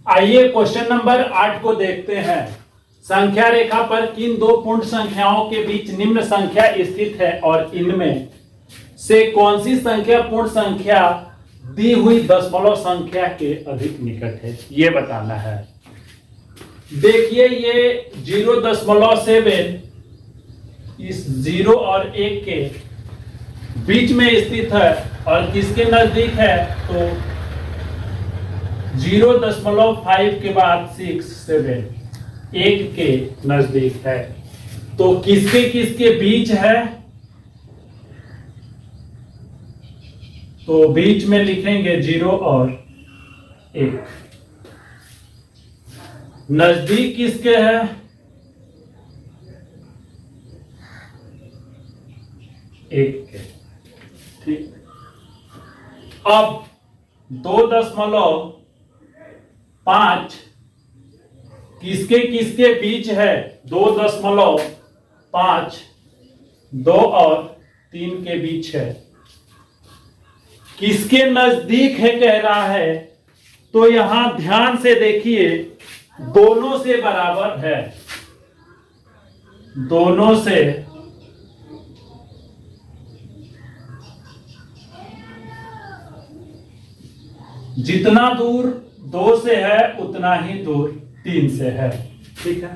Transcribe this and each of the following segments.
आइए question number 8 को देखते हैं। संख्या रेखा पर किन दो पूर्ण संख्याओं के बीच निम्न संख्या स्थित है और इनमें से कौन सी संख्या पूर्ण संख्या दी हुई दशमलव संख्या के अधिक निकट है, ये बताना है। देखिए ये 0.7 इस 0 और 1 के बीच में स्थित है और किसके नजदीक है तो 0.5 के बाद 6, 7 1 के नजदीक है। तो किसके किसके बीच है तो बीच में लिखेंगे 0 और 1। नजदीक किसके है 1 के। ठीक, अब 2.5 किसके किसके बीच है 2.5 2 और 3 के बीच है। किसके नजदीक है कह रहा है तो यहां ध्यान से देखिए दोनों से बराबर है, दोनों से जितना दूर 2 से है उतना ही दूर 3 से है। ठीक है,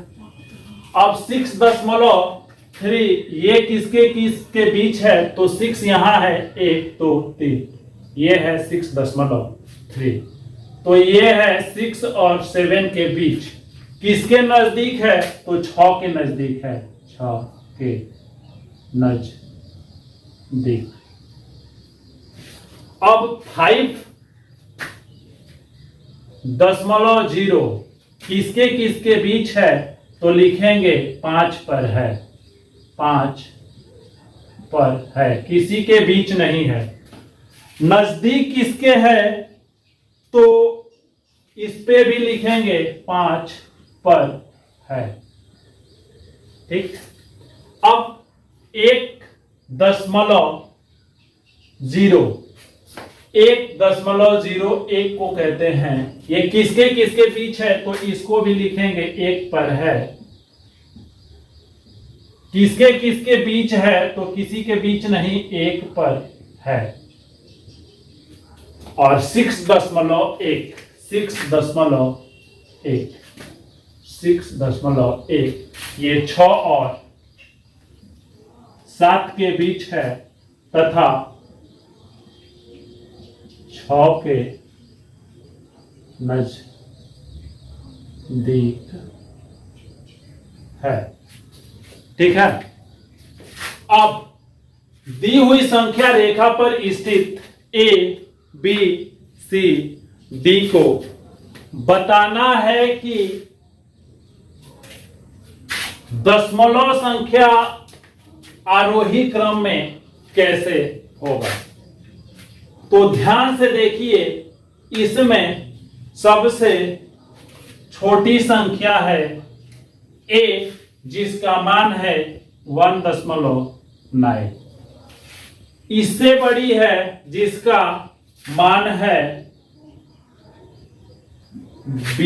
अब 6.3 ये किसके किसके बीच है तो 6 यहां है 1 2 3 ये है 6.3 तो ये है 6 और 7 के बीच। किसके नजदीक है तो 6 के नजदीक है, 6 के नजदीक। अब 5.0 किसके किसके बीच है तो लिखेंगे 5 पर है, 5 पर है, किसी के बीच नहीं है। नजदीक किसके है तो इस पे भी लिखेंगे 5 पर है। ठीक, अब 1.01 को कहते हैं, ये किसके किसके बीच है तो इसको भी लिखेंगे 1 पर है। किसके किसके बीच है तो किसी के बीच नहीं 1 पर है। और 6.1 ये 6 और 7 के बीच है तथा 6 के नजदीक है। ठीक है, अब दी हुई संख्या रेखा पर स्थित A B C D को बताना है कि दशमलव संख्या आरोही क्रम में कैसे होगा। तो ध्यान से देखिए इसमें सबसे छोटी संख्या है A जिसका मान है 1.9। इससे बड़ी है जिसका मान है B।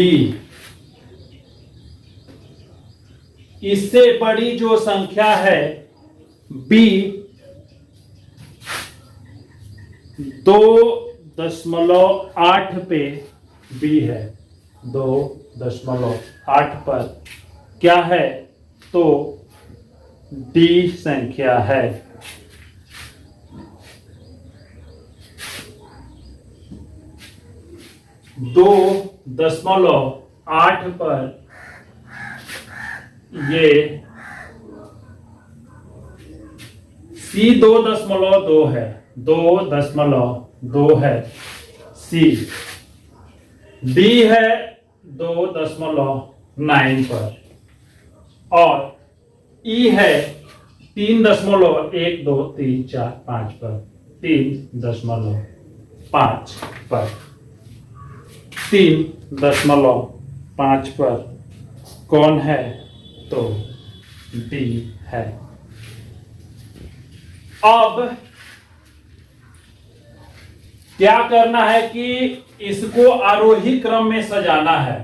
इससे बड़ी जो संख्या है B 2.8 पे B है, 2.8 पर क्या है तो D संख्या है। 2.8 पर ये C 2.2 है, 2.2 है C। D है 2.9 पर और E है 3.1 2 3 4 5 पर, 3.5 पर, 3.5 पर कौन है तो D है। अब क्या करना है कि इसको आरोही क्रम में सजाना है।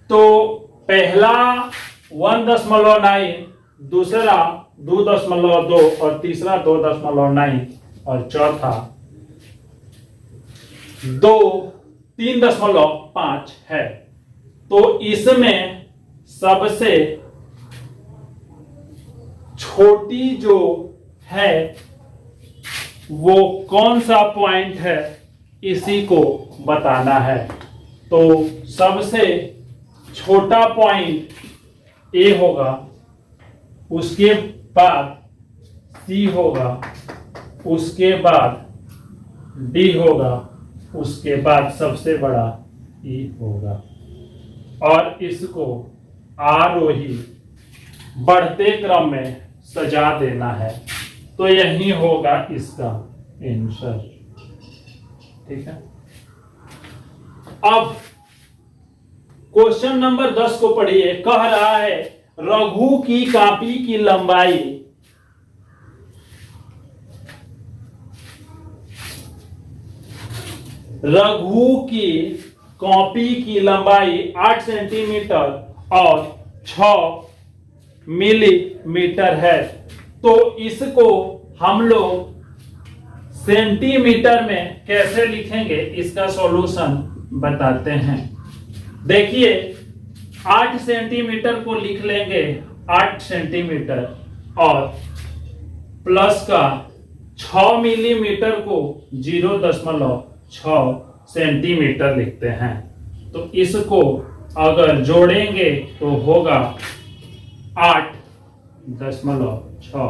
तो पहला 1.9, दूसरा 2.2 और तीसरा 2.9 और चौथा 3.5 है। तो इसमें सबसे छोटी जो है वो कौन सा पॉइंट है, इसी को बताना है। तो सबसे छोटा पॉइंट ए होगा, उसके बाद सी होगा, उसके बाद डी होगा, उसके बाद सबसे बड़ा ई होगा। और इसको आरोही बढ़ते क्रम में सजा देना है। तो यही होगा इसका आंसर। ठीक है। अब क्वेश्चन नंबर 10 को पढ़िए। कह रहा है रघु की कॉपी की लंबाई रघु की कॉपी की लंबाई 8 सेंटीमीटर और 6 मिलीमीटर है। तो इसको हम लोग सेंटीमीटर में कैसे लिखेंगे, इसका सॉल्यूशन बताते हैं। देखिए 8 सेंटीमीटर को लिख लेंगे 8 सेंटीमीटर और प्लस का 6 मिलीमीटर को 0.6 सेंटीमीटर लिखते हैं। तो इसको अगर जोड़ेंगे तो होगा 8.6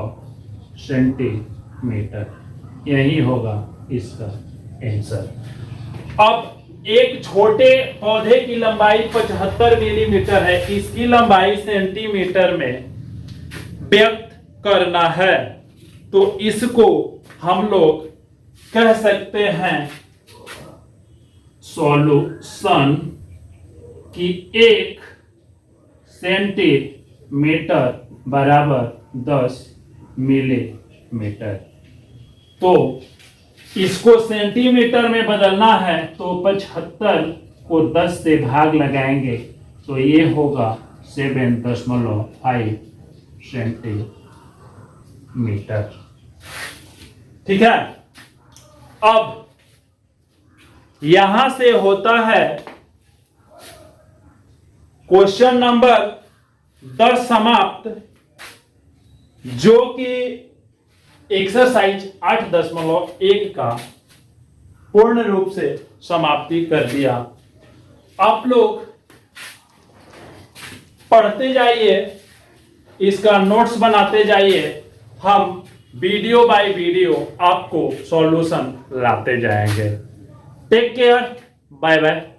सेंटीमीटर। यही होगा इसका आंसर। अब एक छोटे पौधे की लंबाई 75 मिलीमीटर है, इसकी लंबाई सेंटीमीटर में व्यक्त करना है। तो इसको हम लोग कह सकते हैं सॉल्यूशन कि 1 सेंटीमीटर बराबर 10 मिलीमीटर। तो इसको सेंटीमीटर में बदलना है तो 75 को 10 से भाग लगाएंगे तो ये होगा 7.5 सेंटीमीटर। ठीक है। अब यहां से होता है क्वेश्चन नंबर 10 समाप्त, जो कि एक्सरसाइज 8.1 का पूर्ण रूप से समाप्ति कर दिया। आप लोग पढ़ते जाइए, इसका नोट्स बनाते जाइए। हम वीडियो बाय वीडियो आपको सॉल्यूशन लाते जाएंगे। Take care, bye bye.